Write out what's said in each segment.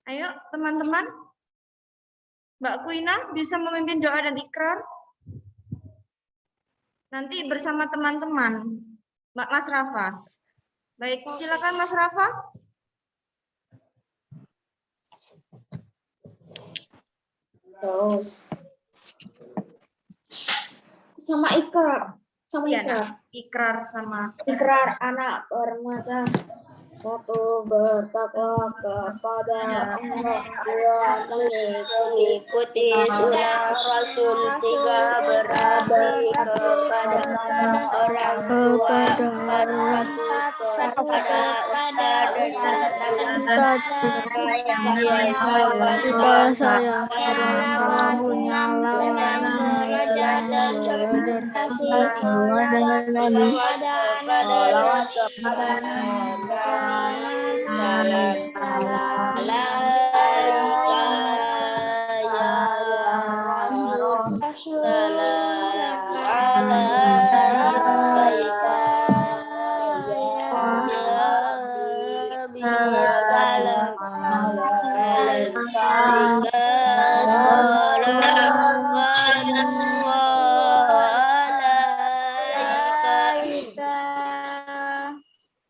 Ayo teman-teman. Mbak Kuina bisa memimpin doa dan ikrar? Nanti bersama teman-teman. Mbak Mas Rafa. Baik, silakan Mas Rafa. Terus sama ikrar, Ya, ikrar sama ikrar anak bermata satu bertakwa kepada Allah, dua mengikuti sunnah Rasul, tiga berbakti kepada orang tua, empat patuh kepada ustaz dan saya punya belajar dan belajar kepada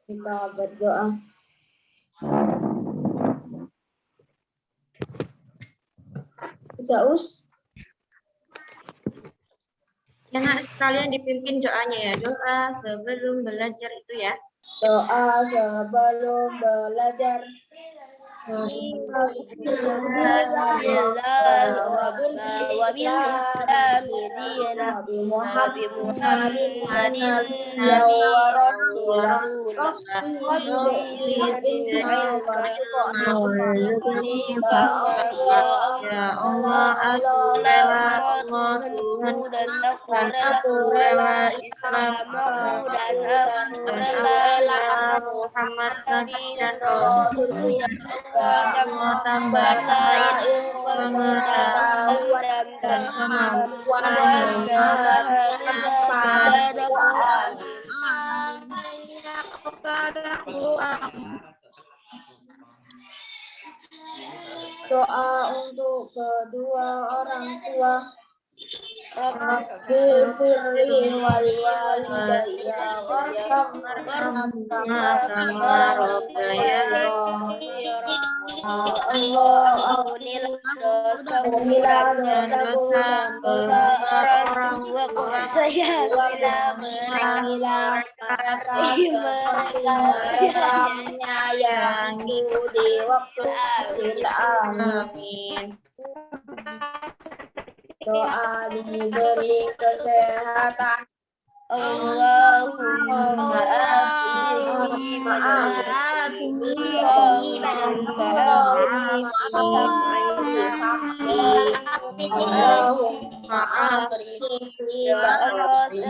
kita berdoa. Sudah ya, nak, sekalian dipimpin doanya ya. Doa sebelum belajar itu ya. Doa sebelum belajar. Ya Allah, Allah Tuhan dan rela Islam dan Muhammad Nabi dan Rasul. Allah tambahkan pengetahuan dan kemampuan doa untuk kedua orang tua. Rabbil firli wal walidayya warhamhuma kama rabbayani. Allah ampunilah dosa orang tua saya, berilah rasa seperti mereka menyayangi di waktu akhir. Amin. Doa diberi kesehatan. Allahumma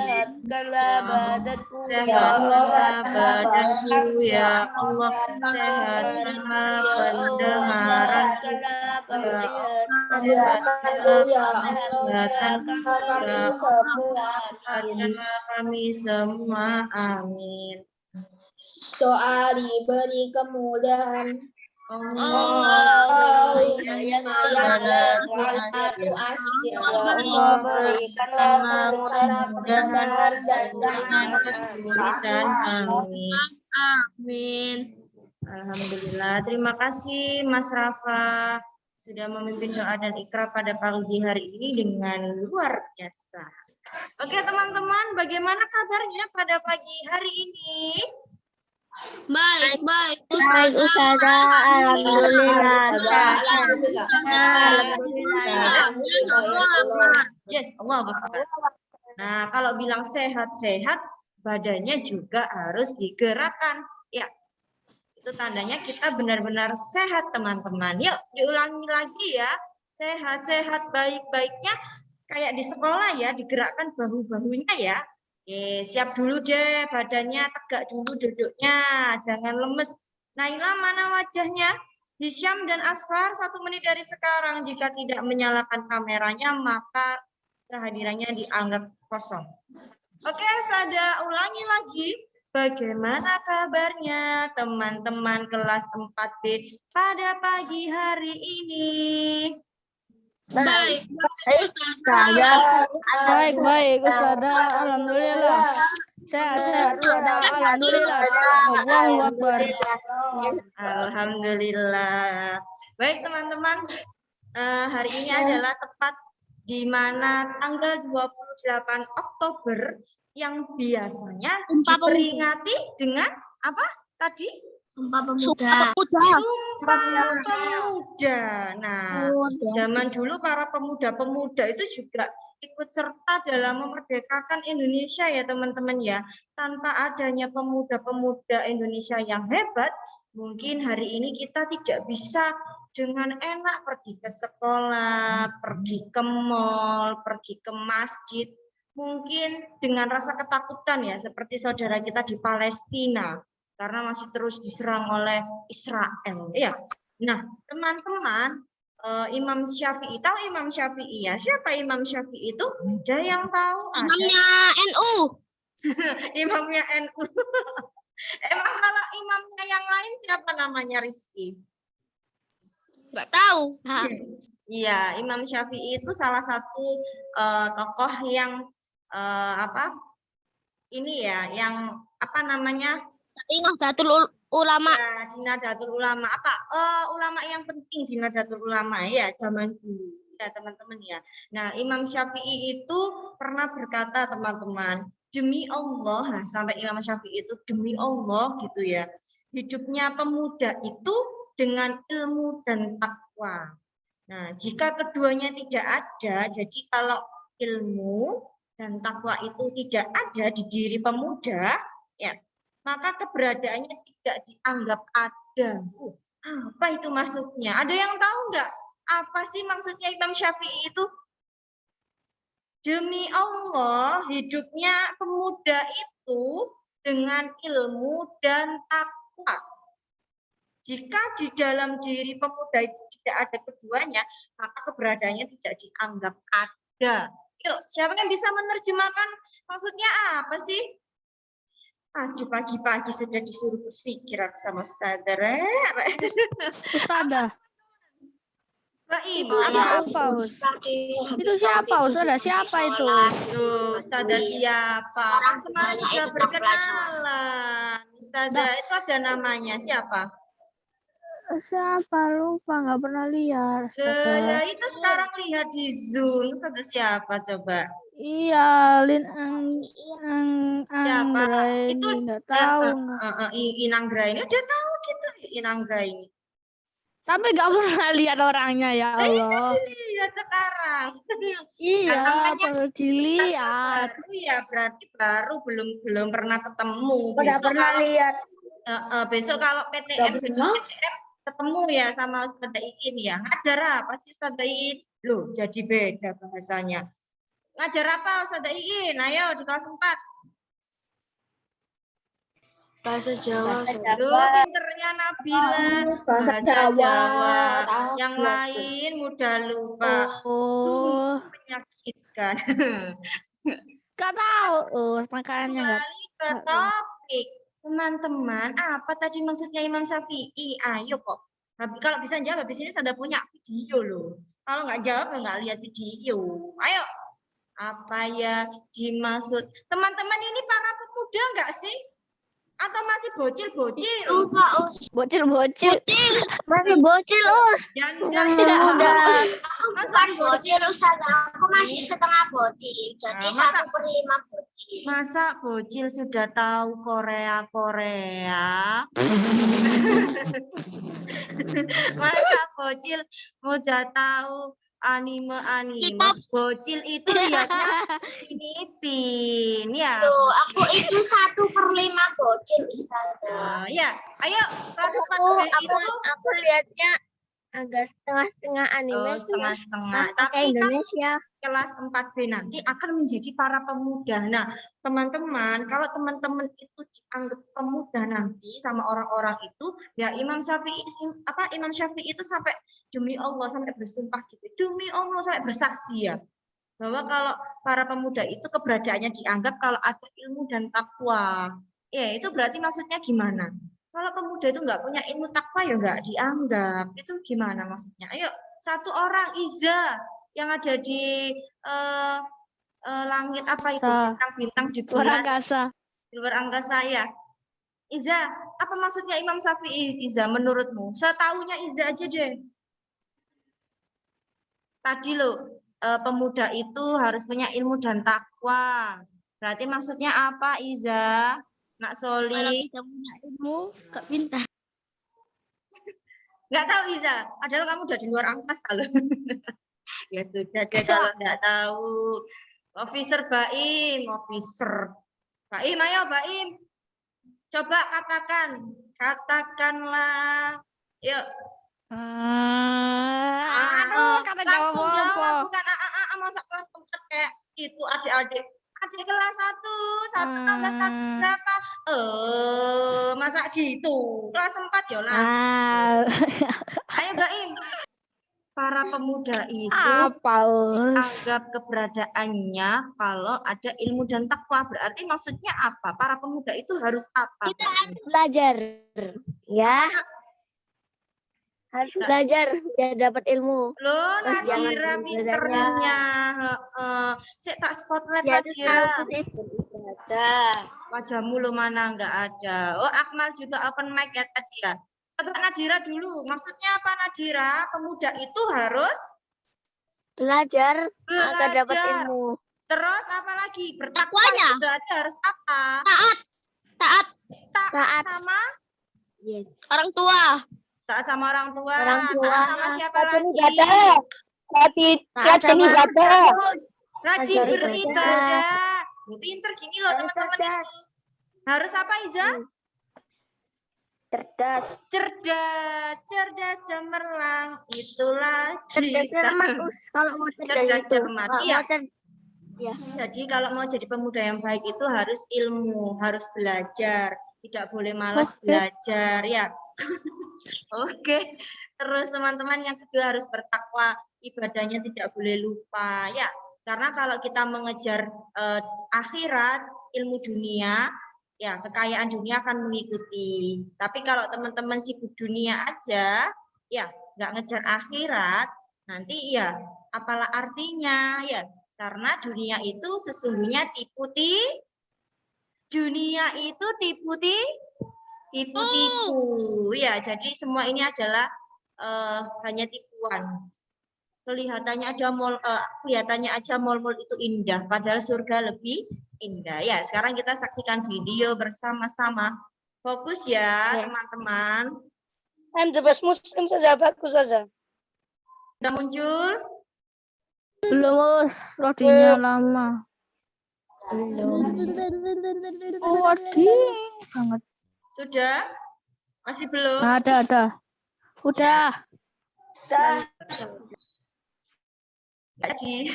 sehatkanlah badanku ya Allah, sehatkanlah pendengaranku kami semua, amin. Doa diberi kemudahan. Allah berikanlah kemudahan dan jangan kesulitan, amin. Alhamdulillah, terima kasih Mas Rafa sudah memimpin doa dan ikrar pada pagi hari ini dengan luar biasa. Oke teman-teman, bagaimana kabarnya pada pagi hari ini? Baik, Ustazah. Alhamdulillah. Yes, Allah Akbar. Nah, kalau bilang sehat-sehat, badannya juga harus digerakkan. Ya, itu tandanya kita benar-benar sehat, teman-teman. Yuk, diulangi lagi ya. Sehat-sehat, baik-baiknya kayak di sekolah ya, digerakkan bahu-bahunya ya. Oke, siap dulu deh, badannya tegak dulu duduknya, jangan lemes. Naila, mana wajahnya? Hisyam dan Asfar, 1 menit dari sekarang. Jika tidak menyalakan kameranya, maka kehadirannya dianggap kosong. Oke, Ustazah, ulangi lagi. Bagaimana kabarnya teman-teman kelas 4B pada pagi hari ini? Baik, Ustazah. Baik, Ustazah. Alhamdulillah. Sehat, Ustazah. Alhamdulillah. Allahu Akbar. Alhamdulillah. Baik teman-teman, hari ini adalah tepat di mana tanggal 28 Oktober yang biasanya diperingati dengan apa tadi? Sumpah Pemuda. Sumpah Pemuda. Nah, zaman dulu para pemuda-pemuda itu juga ikut serta dalam memerdekakan Indonesia ya teman-teman ya. Tanpa adanya pemuda-pemuda Indonesia yang hebat, mungkin hari ini kita tidak bisa dengan enak pergi ke sekolah, pergi ke mall, pergi ke masjid. Mungkin dengan rasa ketakutan ya, seperti saudara kita di Palestina. Karena masih terus diserang oleh Israel. Ya. Nah, teman-teman, Imam Syafi'i, tahu Imam Syafi'i ya? Siapa Imam Syafi'i itu? Ada yang tahu? Imamnya NU. Imamnya NU. Emang kalau imamnya yang lain siapa namanya, Rizky? Nggak tahu. Iya, Imam Syafi'i itu salah satu tokoh yang apa? Ini ya, yang apa namanya? Tapi Nahdlatul Ulama. Ya, di Nahdlatul Ulama. Apa? Ulama yang penting di Nahdlatul Ulama ya zaman dulu. Ya, teman-teman ya. Nah, Imam Syafi'i itu pernah berkata, teman-teman, demi Allah, nah sampai Imam Syafi'i itu demi Allah gitu ya. Hidupnya pemuda itu dengan ilmu dan takwa. Nah, jika keduanya tidak ada, jadi kalau ilmu dan takwa itu tidak ada di diri pemuda, ya, maka keberadaannya tidak dianggap ada. Apa itu maksudnya? Ada yang tahu nggak? Apa sih maksudnya Imam Syafi'i itu? Demi Allah, hidupnya pemuda itu dengan ilmu dan takwa. Jika di dalam diri pemuda itu tidak ada keduanya, maka keberadaannya tidak dianggap ada. Yuk, siapa yang bisa menerjemahkan maksudnya apa sih? Aduh, pagi-pagi sudah disuruh berpikir aku sama Ustazah. Ustazah. Baik, Apa, Itu siapa, Ustazah? Siapa itu? Ustazah siapa? Kan kemarin sudah berkenalan. Ustazah itu ada namanya siapa? Siapa? Lupa, nggak pernah lihat. Ya itu sekarang lihat di Zoom. Ustazah siapa coba? Iya, Lin Siapa? Itu nggak tahu. Inang Graini udah tahu gitu Inang Graini. Tapi nggak pernah lihat orangnya ya Allah. Lihat sekarang. Iya, namanya perlu dilihat. Baru ya berarti baru belum pernah ketemu. Udah Besok pernah kalau, lihat. besok kalau PTM ketemu ya sama Ustazah Iin ya. Ngajar apa sih Ustazah Iin? Loh, jadi beda bahasanya. Ngajar apa Ustazah Iin? Ayo di kelas 4. Bahasa Jawa. Loh, pinternya Nabila. Bahasa Jawa. Yang lain mudah lupa. Oh, Menyakitkan. nggak tahu. Makanya nggak. Kembali ke topik. Teman-teman, apa tadi maksudnya Imam Syafi'i? Ayo kok. Kalau bisa jawab, habis ini sudah punya video loh. Kalau nggak jawab, nggak lihat video. Ayo. Apa ya dimaksud? Teman-teman ini para pemuda nggak sih? Atau masih bocil-bocil? Bocil-bocil. Masih bocil, Yang muda. Masa Bocil, Ustazah. Aku masih setengah bocil. Jadi Masa- 1/5 bocil. Masa bocil sudah tahu Korea? Masa bocil udah tahu anime? Bocil itu lihatnya Filipin ya. Loh, aku itu 1/5 bocil, Ustazah. Ya, ayo kelas 4B itu Aku lihatnya agak setengah-setengah anime sih. setengah-setengah. Pakai Tapi kan Indonesia. kelas 4B nanti akan menjadi para pemuda. Nah, teman-teman, kalau teman-teman itu dianggap pemuda nanti sama orang-orang itu, ya Imam Syafi'i itu sampai demi Allah sampai bersumpah gitu. Demi Allah sampai bersaksi ya. Bahwa kalau para pemuda itu keberadaannya dianggap kalau ada ilmu dan takwa. Ya, itu berarti maksudnya gimana? Kalau pemuda itu nggak punya ilmu takwa ya nggak dianggap. Itu gimana maksudnya? Ayo, satu orang Iza yang ada di eh, langit apa itu Sa- bintang-bintang di Luar bulan angkasa. di luar angkasa ya. Iza, apa maksudnya Imam Syafi'i Iza menurutmu? Setahunya Iza aja deh. Tadi loh, pemuda itu harus punya ilmu dan takwa. Berarti maksudnya apa Iza? Nak Kalau Soli? tidak punya ilmu, gak pintar. Nggak tahu Iza, padahal kamu udah di luar angkasa loh. Ya sudah deh kalau nggak tahu. Officer Baim, officer. Baim, ayo Baim. Coba katakanlah. Yuk. Aduh, kata jawab Langsung apa? jawab, bukan masa kelas 4 kayak itu adik-adik. Adik kelas 1 tambah 1 berapa? Masa gitu. Kelas 4 ya lah. Ayo Baim. Para pemuda itu Apa? anggap keberadaannya kalau ada ilmu dan takwa. Berarti maksudnya apa? Para pemuda itu harus apa? Kita harus belajar, ya. Harus belajar biar dapat ilmu. Loh, Terus jangan Nadira belajarnya. pinternya. Saya tak spotlight Ya terus tahu Nadira. terus beribadah. Wajahmu lo mana nggak ada. Oh, Akmal juga open mic ya tadi ya. Coba Nadira dulu. Maksudnya apa Nadira? Pemuda itu harus Belajar agar dapat belajar. ilmu. Terus apa lagi? Bertakwa Takwanya. itu berarti harus apa? Taat Taat sama yes. Orang tua. taat sama orang tua. Orang tua. Taat sama siapa lagi? Taat sama Rajin Rajin beribadah. Pinter gini loh teman-teman ini. Harus apa Iza? Cerdas cemerlang. Itulah cerdas kita. cermat. Kalau mau Cerdas itu. cermat. Kalau Iya. mau Jadi kalau mau jadi pemuda yang baik itu harus ilmu, harus belajar, tidak boleh malas Oke. belajar ya. Oke. Terus teman-teman yang kedua harus bertakwa, ibadahnya tidak boleh lupa ya. Karena kalau kita mengejar akhirat, ilmu dunia, ya kekayaan dunia akan mengikuti. Tapi kalau teman-teman sibuk dunia aja, ya nggak ngejar akhirat, nanti ya apalah artinya ya. Karena dunia itu sesungguhnya dunia itu tipu-tipu ya. Jadi semua ini adalah hanya tipuan. Kelihatannya aja mall-mall itu indah, padahal surga lebih indah ya. Sekarang kita saksikan video bersama-sama. Fokus ya teman-teman. Muslim saja, bagus saja. Sudah muncul? Belum, loadingnya lama. Oh, loading banget. Sudah? Masih belum? Ada. Udah. Jadi,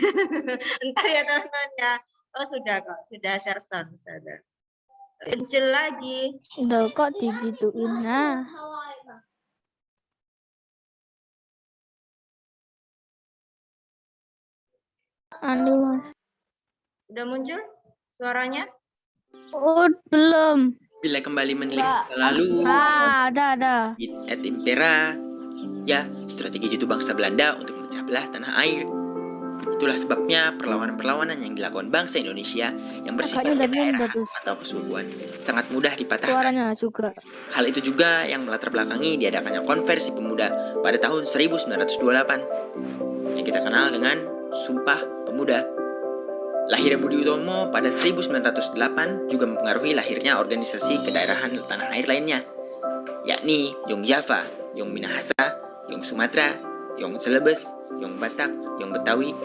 entar ya teman-teman ya. Oh sudah kok, sudah share sound. Sudah. Muncul lagi. Udah kok digituin. Nah. Anu mas. Udah muncul suaranya? Oh, belum. Bila kembali menilik masa lalu, Ada. et impera, ya strategi jitu bangsa Belanda untuk memecah belah tanah air. Itulah sebabnya perlawanan-perlawanan yang dilakukan bangsa Indonesia yang bersifat Agaknya daerah tuh atau kesukuan sangat mudah dipatahkan. suaranya juga. Hal itu juga yang melatar belakangi diadakannya konversi pemuda pada tahun 1928 yang kita kenal dengan Sumpah Pemuda. Lahirnya Budi Utomo pada 1908 juga mempengaruhi lahirnya organisasi kedaerahan tanah air lainnya, yakni Yong Java, Yong Minahasa, Yong Sumatera, Yong Celebes, Yong Batak, Yong Betawi,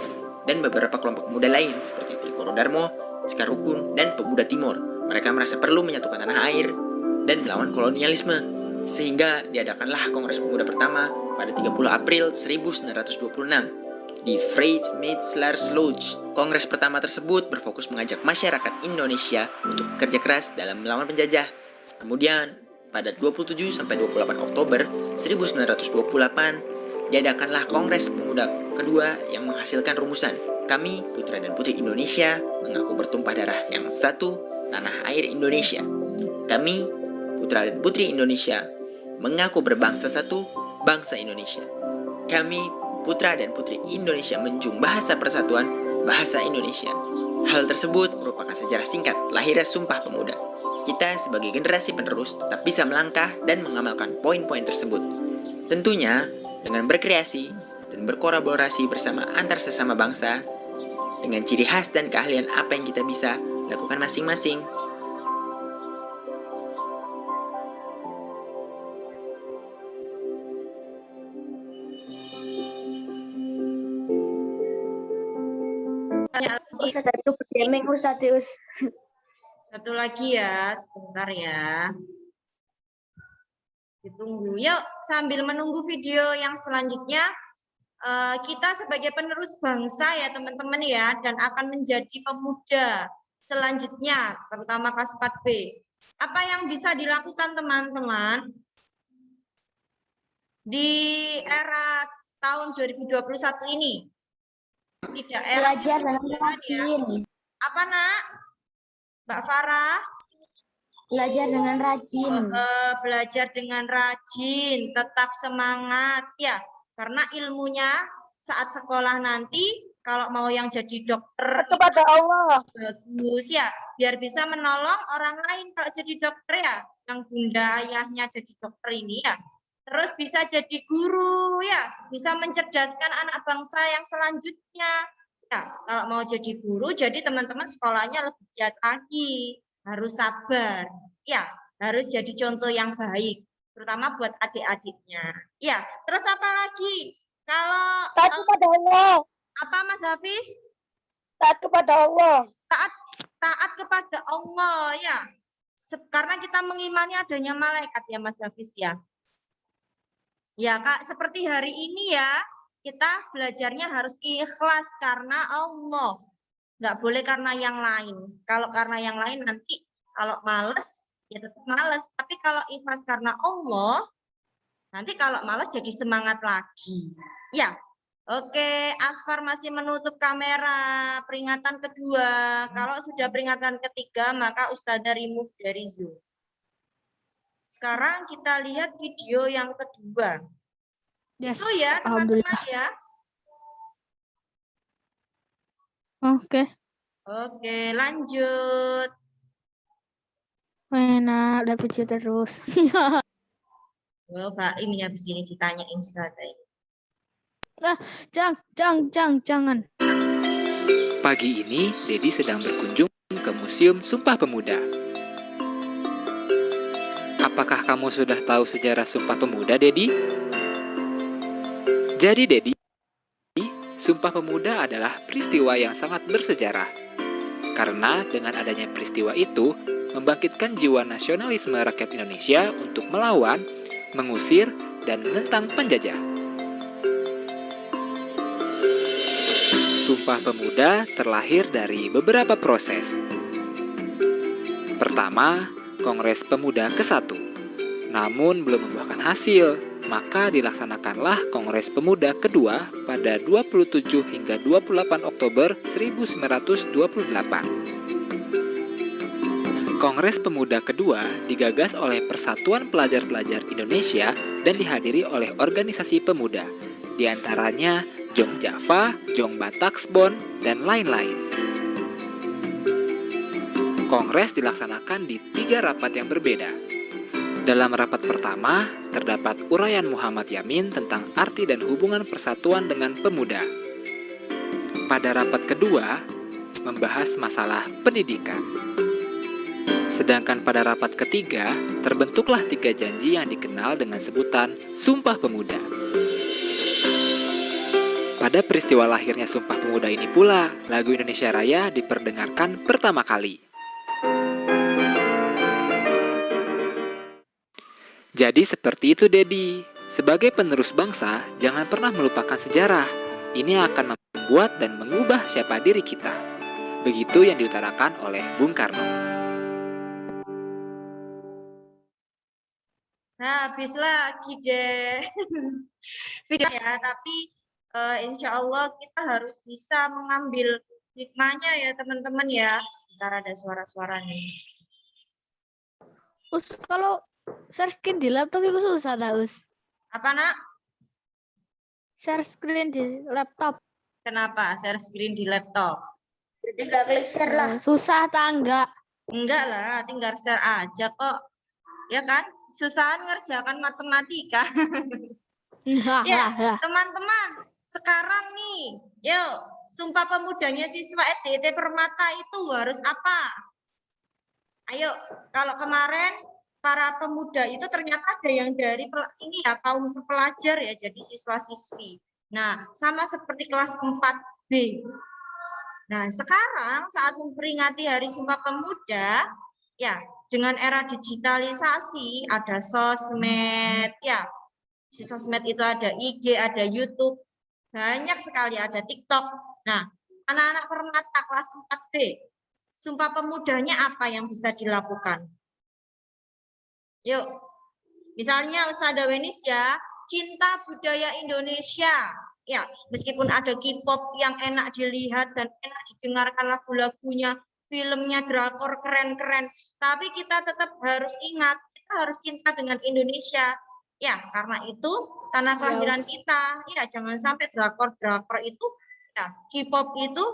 dan beberapa kelompok pemuda lain seperti Trikoro Darmo, Sekarukun, dan Pemuda Timur. Mereka merasa perlu menyatukan tanah air dan melawan kolonialisme, sehingga diadakanlah Kongres Pemuda pertama pada 30 April 1926 di Vrijheidsmiddelsluis. Kongres pertama tersebut berfokus mengajak masyarakat Indonesia untuk bekerja keras dalam melawan penjajah. Kemudian, pada 27-28 Oktober 1928, diadakanlah Kongres Pemuda kedua yang menghasilkan rumusan kami, putra dan putri Indonesia, mengaku bertumpah darah yang satu, tanah air Indonesia. Kami, putra dan putri Indonesia, mengaku berbangsa satu, bangsa Indonesia. Kami, putra dan putri Indonesia, menjunjung bahasa persatuan, bahasa Indonesia. Hal tersebut merupakan sejarah singkat lahirnya Sumpah Pemuda. Kita sebagai generasi penerus tetap bisa melangkah dan mengamalkan poin-poin tersebut. Tentunya dengan berkreasi dan berkolaborasi bersama antar sesama bangsa dengan ciri khas dan keahlian apa yang kita bisa lakukan masing-masing. Ustaz itu gaming Ustaz. Satu lagi ya, sebentar ya. Ditunggu. Yuk, sambil menunggu video yang selanjutnya, kita sebagai penerus bangsa ya teman-teman ya, dan akan menjadi pemuda selanjutnya, terutama kelas 4B. Apa yang bisa dilakukan teman-teman di era tahun 2021 ini? Tidak era Belajar dengan ya. rajin. Apa nak? Mbak Farah? Belajar dengan rajin. Belajar dengan rajin, tetap semangat ya, karena ilmunya saat sekolah nanti kalau mau yang jadi dokter Kepada Allah. bagus ya, biar bisa menolong orang lain kalau jadi dokter ya, yang bunda ayahnya jadi dokter ini ya. Terus bisa jadi guru ya, bisa mencerdaskan anak bangsa yang selanjutnya. Ya, kalau mau jadi guru, jadi teman-teman sekolahnya lebih giat lagi, harus sabar. Ya, harus jadi contoh yang baik, terutama buat adik-adiknya. Ya, terus apa lagi? Kalau Taat kepada Allah. apa Mas Hafiz? Taat kepada Allah. Taat kepada Allah ya. Karena kita mengimani adanya malaikat ya Mas Hafiz ya. Ya Kak, seperti hari ini ya, kita belajarnya harus ikhlas karena Allah. Nggak boleh karena yang lain. Kalau karena yang lain nanti kalau males, ya tetap males. Tapi kalau ikhlas karena Allah, nanti kalau males jadi semangat lagi. Ya, oke. Asfar masih menutup kamera. Peringatan kedua. Kalau sudah peringatan ketiga, maka Ustazah remove dari Zoom. Sekarang kita lihat video yang kedua. Yes. Itu ya teman-teman ya. Oke. Oke, lanjut. Enak, udah puji terus. Oh, Pak ini habis ini ditanyain Ustazah. Jangan. Pagi ini, Dedi sedang berkunjung ke Museum Sumpah Pemuda. Apakah kamu sudah tahu sejarah Sumpah Pemuda, Dedi? Jadi, Dedi, Sumpah Pemuda adalah peristiwa yang sangat bersejarah. Karena dengan adanya peristiwa itu, membangkitkan jiwa nasionalisme rakyat Indonesia untuk melawan, mengusir, dan menentang penjajah. Sumpah Pemuda terlahir dari beberapa proses. Pertama, Kongres Pemuda ke-1. Namun belum membuahkan hasil, maka dilaksanakanlah Kongres Pemuda kedua pada 27 hingga 28 Oktober 1928. Kongres Pemuda kedua digagas oleh Persatuan Pelajar-Pelajar Indonesia dan dihadiri oleh organisasi pemuda, di antaranya Jong Java, Jong Bataksbon, dan lain-lain. Kongres dilaksanakan di 3 rapat yang berbeda. Dalam rapat pertama, terdapat uraian Muhammad Yamin tentang arti dan hubungan persatuan dengan pemuda. Pada rapat kedua, membahas masalah pendidikan. Sedangkan pada rapat ketiga, terbentuklah 3 janji yang dikenal dengan sebutan Sumpah Pemuda. Pada peristiwa lahirnya Sumpah Pemuda ini pula, lagu Indonesia Raya diperdengarkan pertama kali. Jadi seperti itu, Dedi. Sebagai penerus bangsa, jangan pernah melupakan sejarah. Ini akan membuat dan mengubah siapa diri kita. Begitu yang diutarakan oleh Bung Karno. Nah, habis lagi deh video ya, tapi insya Allah kita harus bisa mengambil hikmahnya ya teman-teman ya. Ntar ada suara-suara nih. Us, kalau share screen di laptop itu susah dah, Us. Apa nak? Share screen di laptop. Kenapa share screen di laptop? Tinggal klik share lah. Susah tangga. Enggak lah, tinggal share aja kok. Ya kan? Susahan ngerjakan matematika. Ya, teman-teman, sekarang nih, yuk, Sumpah Pemudanya siswa SDIT Permata itu harus apa? Ayo, kalau kemarin para pemuda itu ternyata ada yang dari ini ya kaum pelajar ya, jadi siswa-siswi. Nah, sama seperti kelas 4B. Nah, sekarang saat memperingati Hari Sumpah Pemuda, ya, dengan era digitalisasi, ada sosmed, ya. Di sosmed itu ada IG, ada YouTube, banyak sekali, ada TikTok. Nah, anak-anak Permata kelas 4B, Sumpah Pemudanya apa yang bisa dilakukan? Yuk, misalnya Ustazah Wenis ya, cinta budaya Indonesia. Ya, meskipun ada K-pop yang enak dilihat dan enak didengarkan lagu-lagunya, filmnya, drakor keren-keren, tapi kita tetap harus ingat, kita harus cinta dengan Indonesia. Ya, karena itu tanah kelahiran kita. Ya, jangan sampai drakor-drakor itu, ya, K-pop itu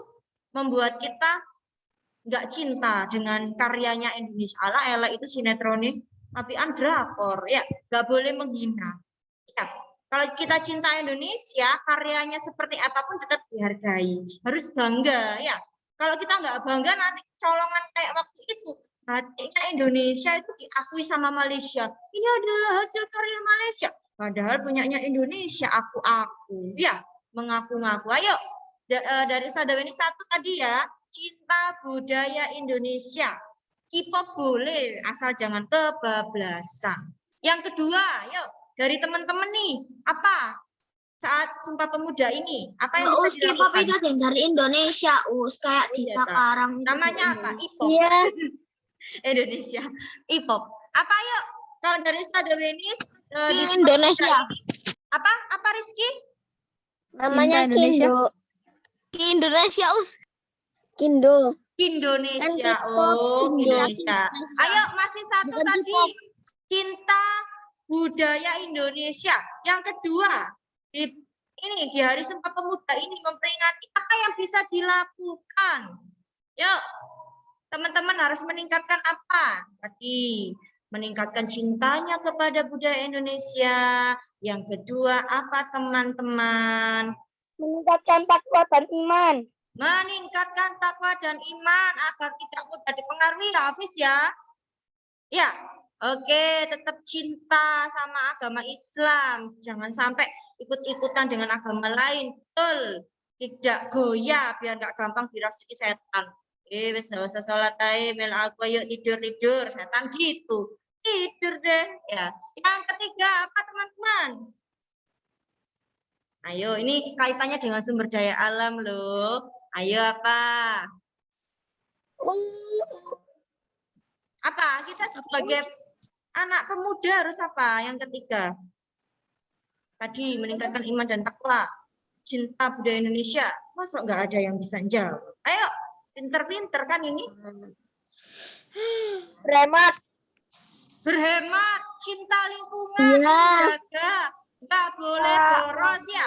membuat kita nggak cinta dengan karyanya Indonesia. Ala itu sinetron tapi drakor, ya, nggak boleh menghina. Ya, kalau kita cinta Indonesia, karyanya seperti apapun tetap dihargai, harus bangga, ya. Kalau kita nggak bangga, nanti colongan kayak waktu itu, hatinya Indonesia itu diakui sama Malaysia. Ini adalah hasil karya Malaysia, padahal punyanya Indonesia, aku, ya, mengaku-ngaku. Ayo, dari Sadaweni 1 tadi ya, cinta budaya Indonesia. K-pop boleh, asal jangan kebablasan. Yang kedua, yuk, dari teman-teman nih, apa saat Sumpah Pemuda ini? Apa yang bisa K-pop dilakukan? itu yang dari Indonesia, kayak di Iya, Takarang. namanya apa? I-pop. Iya. Indonesia. I-pop. Apa yuk? Kalau dari Ustazah Wenis Di Indonesia. Apa? Apa Rizky? Namanya Cinta Indonesia. Kindo. Ki Indonesia, Kindo. Indonesia. Kan Oh, K-pop, Indonesia. Indonesia. Ayo, masih satu Bukan tadi. K-pop. Cinta budaya Indonesia. Yang kedua, di Hari Sumpah Pemuda ini memperingati apa yang bisa dilakukan. Yuk, teman-teman harus meningkatkan apa? Tadi, meningkatkan cintanya kepada budaya Indonesia. Yang kedua, apa teman-teman? Meningkatkan takwa dan iman. Meningkatkan takwa dan iman agar tidak mudah dipengaruhi, Hafiz ya. Ya, oke, tetap cinta sama agama Islam. Jangan sampai ikut-ikutan dengan agama lain. Betul. Tidak goyah biar nggak gampang dirasuki setan. Wis nggak usah sholat aja, mel aku yuk tidur-tidur. Setan gitu. Tidur deh. Ya. Yang ketiga apa teman-teman? Ayo, ini kaitannya dengan sumber daya alam loh. Ayo apa? Apa? Kita sebagai anak pemuda harus apa? Yang ketiga. Tadi meningkatkan iman dan takwa. Cinta budaya Indonesia. Masa nggak ada yang bisa jawab? Ayo, pinter-pinter kan ini. Berhemat. Berhemat, cinta lingkungan, Iya. menjaga. Nggak boleh boros ya.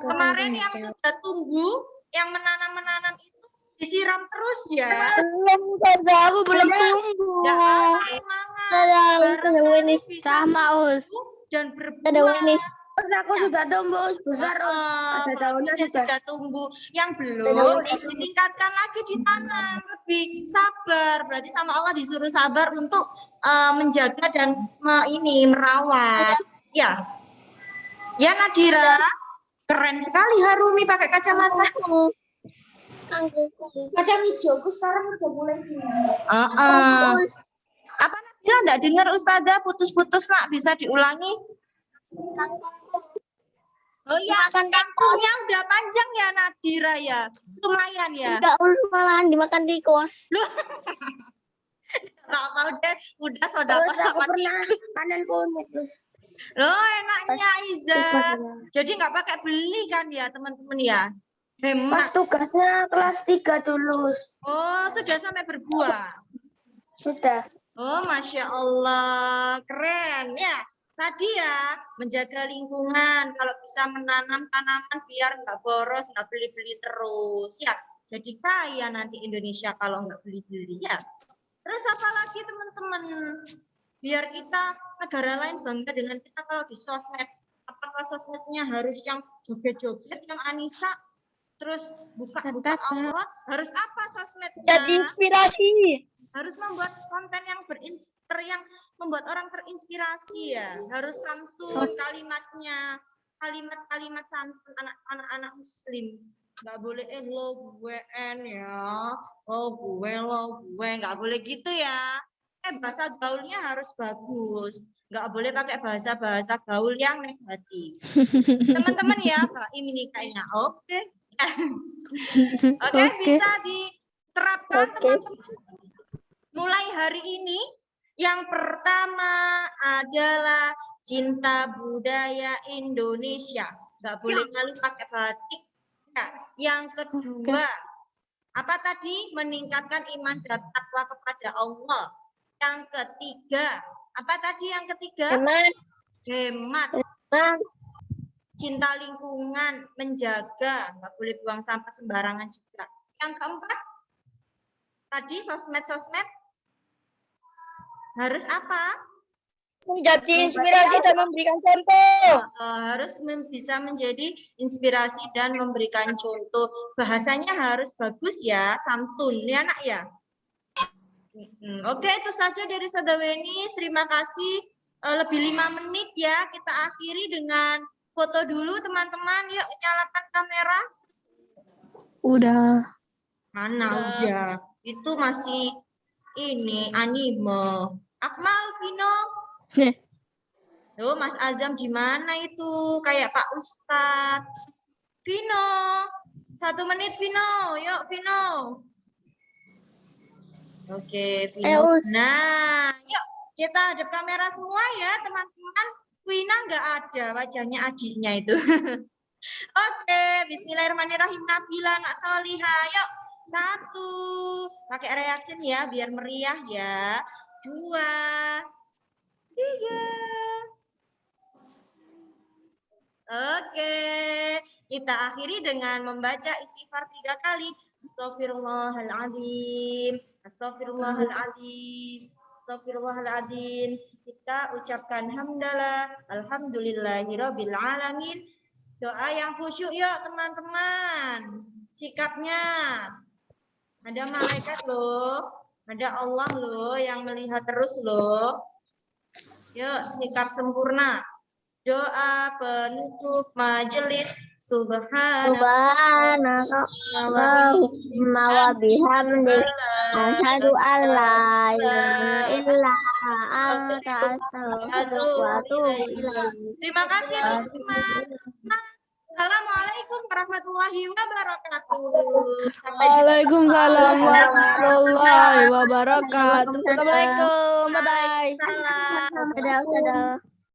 Kemarin yang sudah tumbuh, yang menanam-menanam itu disiram terus ya. Belum saja, aku belum tumbuh. Ya, semangat. Ustazah Wenis. Bisa Sama, Us. tumbuh dan Ustazah berbuah. Wenis. Aku sudah tumbuh besar. Ada daunnya sudah tumbuh. Yang belum Wenis. ditingkatkan lagi ditanam, lebih sabar. Berarti sama Allah disuruh sabar untuk menjaga dan merawat. Ya. Ya Nadira, keren sekali Harumi pakai kacamata. Kacang hijauku sekarang udah mulai Apa Nadira enggak dengar Ustazah putus-putus nak, bisa diulangi? Oh iya, kangkungnya udah panjang ya Nadira ya. Lumayan ya. Enggak, malahan dimakan tikus. Nggak mau deh, udah sodako sama tikus. panen kunyit terus. Loh enaknya Iza. Jadi nggak pakai beli kan ya teman-teman ya. Hemat. Tugasnya kelas 3 tulus. Oh sudah sampai berbuah. Sudah. Oh, Masya Allah, keren ya. Tadi ya, menjaga lingkungan. Kalau bisa menanam tanaman biar nggak boros, nggak beli-beli terus. Ya, jadi kaya nanti Indonesia kalau nggak beli-beli ya. Terus apa lagi teman-teman? Biar kita negara lain bangga dengan kita kalau di sosmed. Apakah sosmednya harus yang joget-joget, yang Anissa? Terus buka-buka aurat? Harus apa sosmednya? Jadi inspirasi. Harus membuat konten yang yang membuat orang terinspirasi ya. Harus santun kalimatnya, kalimat-kalimat santun anak-anak muslim. Nggak boleh lo gue ya, lo gue nggak boleh gitu ya. Bahasa gaulnya harus bagus. Nggak boleh pakai bahasa gaul yang negatif. Teman-teman ya, Pak ini kayaknya oke. Oke, bisa diterapkan teman-teman. Mulai hari ini, yang pertama adalah cinta budaya Indonesia. Nggak boleh malu pakai batik. Ya. Yang kedua, apa tadi? Meningkatkan iman dan takwa kepada Allah. Yang ketiga, apa tadi yang ketiga? Hemat. Cinta lingkungan, menjaga. Nggak boleh buang sampah sembarangan juga. Yang keempat, tadi sosmed-sosmed. Harus apa? Menjadi inspirasi dan memberikan contoh. Harus bisa menjadi inspirasi dan memberikan contoh. Bahasanya harus bagus ya, santun ya nak ya. Oke, itu saja dari Sadawenis. Terima kasih. Lebih 5 menit ya. Kita akhiri dengan foto dulu teman-teman. Yuk nyalakan kamera. Udah. Mana udah? Itu masih ini anime. Akmal, Vino. Tuh, Mas Azam di mana itu? Kayak Pak Ustadz. Vino. 1 menit, Vino. Yuk, Vino. Oke, Vino. Nah, yuk kita hadap kamera semua ya, teman-teman. Wina nggak ada, wajahnya adiknya itu. Oke, bismillahirrahmanirrahim. Nabila, nak Solihah. Yuk, 1. Pakai reaction ya, biar meriah ya. 2, 3. Oke, kita akhiri dengan membaca istighfar 3 kali. Astagfirullahaladzim, astagfirullahaladzim, astagfirullahaladzim. Kita ucapkan hamdalah, alhamdulillahirabbil alamin. Doa yang khusyuk yuk teman-teman. Sikapnya. Ada malaikat loh, ada Allah loh yang melihat terus loh. Yuk, sikap sempurna. Doa penutup majelis. Subhanaka Allahumma wa bihamdik asyhadu an la ilaha illa anta astaghfiruka wa atubu ilaik. Terima kasih teman-teman. Assalamualaikum warahmatullahi wabarakatuh. Waalaikumsalam warahmatullahi wabarakatuh. Assalamualaikum. Bye bye. Salam. Dadah.